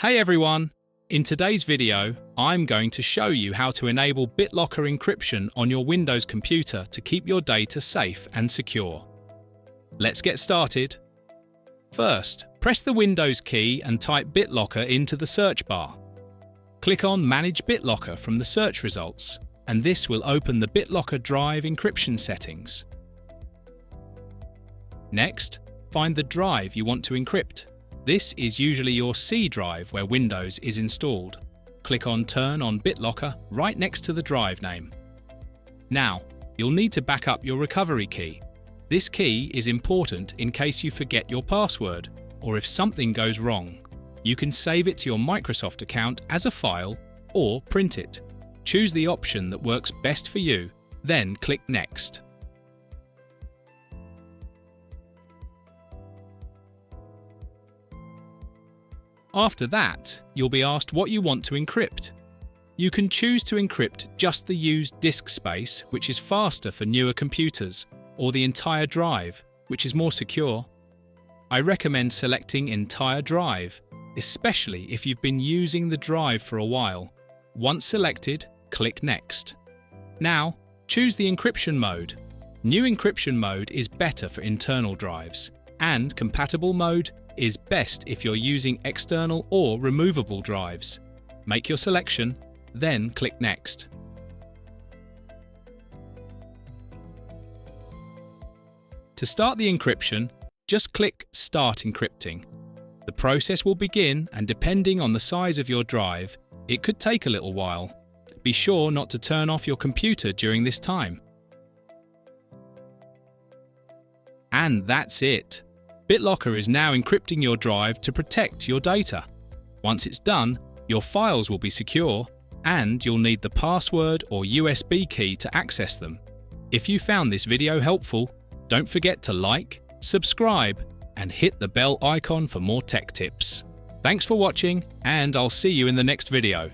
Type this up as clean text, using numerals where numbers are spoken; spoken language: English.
Hey everyone! In today's video, I'm going to show you how to enable BitLocker encryption on your Windows computer to keep your data safe and secure. Let's get started. First, press the Windows key and type BitLocker into the search bar. Click on Manage BitLocker from the search results, and this will open the BitLocker drive encryption settings. Next, find the drive you want to encrypt. This is usually your C drive where Windows is installed. Click on Turn on BitLocker right next to the drive name. Now, you'll need to back up your recovery key. This key is important in case you forget your password or if something goes wrong. You can save it to your Microsoft account as a file or print it. Choose the option that works best for you, then click Next. After that, you'll be asked what you want to encrypt. You can choose to encrypt just the used disk space, which is faster for newer computers, or the entire drive, which is more secure. I recommend selecting entire drive, especially if you've been using the drive for a while. Once selected, click Next. Now, choose the encryption mode. New encryption mode is better for internal drives, and compatible mode is best if you're using external or removable drives. Make your selection, then click Next. To start the encryption, just click Start Encrypting. The process will begin, and depending on the size of your drive, it could take a little while. Be sure not to turn off your computer during this time. And that's it! BitLocker is now encrypting your drive to protect your data. Once it's done, your files will be secure, and you'll need the password or USB key to access them. If you found this video helpful, don't forget to like, subscribe, and hit the bell icon for more tech tips. Thanks for watching, and I'll see you in the next video.